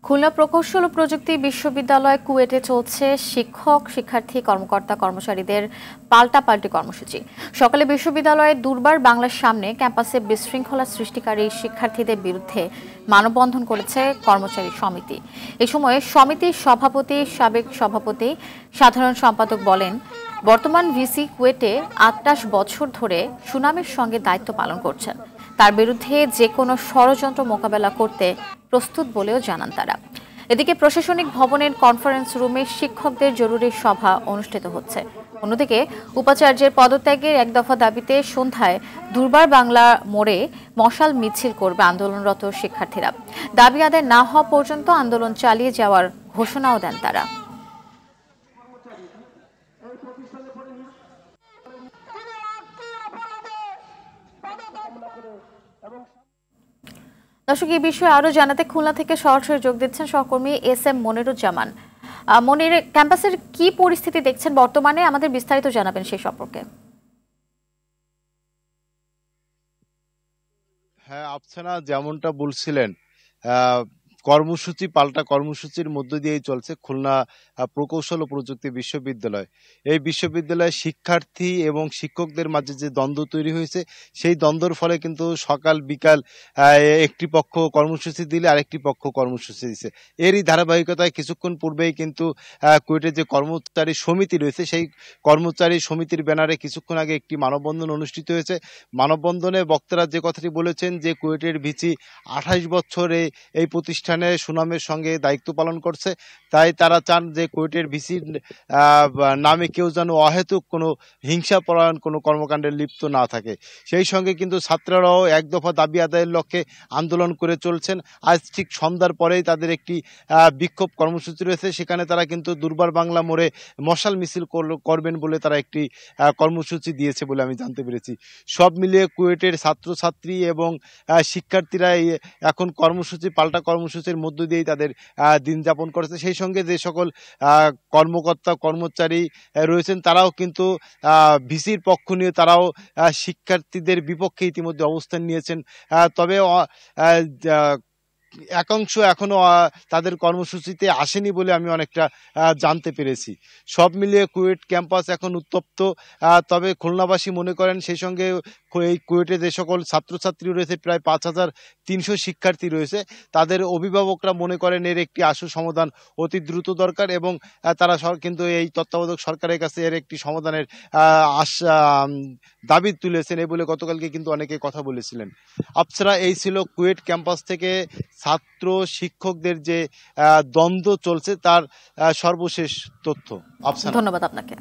খুলনা প্রকৌশল ও প্রযুক্তি বিশ্ববিদ্যালয় কুয়েটে চলছে শিক্ষক শিক্ষার্থী কর্মকর্তা কর্মচারীদের পাল্টাপাল্টি কর্মসূচি। সকালে বিশ্ববিদ্যালয়ের দুর্বার বাংলার সামনে ক্যাম্পাসে বিশৃঙ্খলা সৃষ্টিকারী শিক্ষার্থীদের বিরুদ্ধে মানববন্ধন করেছে কর্মচারী সমিতি। এ সময় সমিতির সভাপতি, সাবেক সভাপতি, সাধারণ সম্পাদক বলেন, বর্তমান ভিসি কুয়েটে 28 বছর ধরে সুনামের সঙ্গে দায়িত্ব পালন করছেন। তার বিরুদ্ধে যে কোনো ষড়যন্ত্র মোকাবেলা করতে প্রস্তুত বলেও জানান তারা। এদিকে প্রশাসনিক ভবনের কনফারেন্স রুমে শিক্ষকদের জরুরি সভা অনুষ্ঠিত হচ্ছে। অন্যদিকে উপাচার্যের পদত্যাগের এক দফা দাবিতে সন্ধ্যায় দুর্বার বাংলা মোড়ে মশাল মিছিল করবে আন্দোলনরত শিক্ষার্থীরা। দাবি আদায় না হওয়া পর্যন্ত আন্দোলন চালিয়ে যাওয়ার ঘোষণাও দেন তারা। দর্শক, এই বিষয়ে আরো জানাতে খুলনা থেকে সরাসরি যোগ দিচ্ছেন সহকর্মী SM মনিরুজ্জামান। মনির, ক্যাম্পাসের কি পরিস্থিতি দেখছেন বর্তমানে, আমাদের বিস্তারিত জানাবেন সেই সম্পর্কে। হ্যাঁ, আফসানা যেমনটা বলছিলেন, কর্মসূচি পাল্টা কর্মসূচির মধ্য দিয়েই চলছে খুলনা প্রকৌশল ও প্রযুক্তি বিশ্ববিদ্যালয়। এই বিশ্ববিদ্যালয়ে শিক্ষার্থী এবং শিক্ষকদের মাঝে যে দ্বন্দ্ব তৈরি হয়েছে, সেই দ্বন্দ্বের ফলে কিন্তু সকাল বিকাল একটি পক্ষ কর্মসূচি দিলে আরেকটি পক্ষ কর্মসূচি দিচ্ছে। এরই ধারাবাহিকতায় কিছুক্ষণ পূর্বেই কিন্তু কুয়েটের যে কর্মচারী সমিতি রয়েছে, সেই কর্মচারী সমিতির ব্যানারে কিছুক্ষণ আগে একটি মানববন্ধন অনুষ্ঠিত হয়েছে। মানববন্ধনে বক্তারা যে কথাটি বলেছেন যে কুয়েটের ভিসি 28 বছরে এই প্রতিষ্ঠানে সুনামের সঙ্গে দায়িত্ব পালন করছে, তাই তারা চান যে কুয়েটের ভিসির নামে কেউ যেন অহেতুক কোনো হিংসাপরায়ণ কোনো কর্মকাণ্ডে লিপ্ত না থাকে। সেই সঙ্গে কিন্তু ছাত্ররাও এক দফা দাবি আদায়ের লক্ষ্যে আন্দোলন করে চলছেন। আজ ঠিক সন্ধ্যার পরেই তাদের একটি বিক্ষোভ কর্মসূচি রয়েছে, সেখানে তারা কিন্তু দুর্বার বাংলা মোড়ে মশাল মিছিল করবেন বলে তারা একটি কর্মসূচি দিয়েছে বলে আমি জানতে পেরেছি। সব মিলিয়ে কুয়েটের ছাত্রছাত্রী এবং শিক্ষার্থীরা এখন কর্মসূচি পাল্টা কর্মসূচির মধ্য দিয়েই তাদের দিন যাপন করেছে। সেই সঙ্গে যে সকল কর্মকর্তা কর্মচারী রয়েছেন তারাও কিন্তু ভিসির পক্ষ নিয়ে তারাও শিক্ষার্থীদের বিপক্ষে ইতিমধ্যে অবস্থান নিয়েছেন। তবে একাংশ এখনো তাদের কর্মসূচিতে আসেনি বলে আমি অনেকটা জানতে পেরেছি। সব মিলিয়ে কুয়েট ক্যাম্পাস এখন উত্তপ্ত। তবে খুলনাবাসী মনে করেন, সেই সঙ্গে এই কুয়েটে যে সকল ছাত্রছাত্রী রয়েছে, প্রায় 5300 শিক্ষার্থী রয়েছে, তাদের অভিভাবকরা মনে করেন এর একটি আশু সমাধান অতি দ্রুত দরকার এবং তারা কিন্তু এই তত্ত্বাবধায়ক সরকারের কাছে এর একটি সমাধানের দাবি তুলেছেন এই বলে গতকালকে কিন্তু অনেকে কথা বলেছিলেন। আফসারা, এই ছিল কুয়েট ক্যাম্পাস থেকে ছাত্র শিক্ষকদের যে দ্বন্দ্ব চলছে তার সর্বশেষ তথ্য। ধন্যবাদ আপনাকে।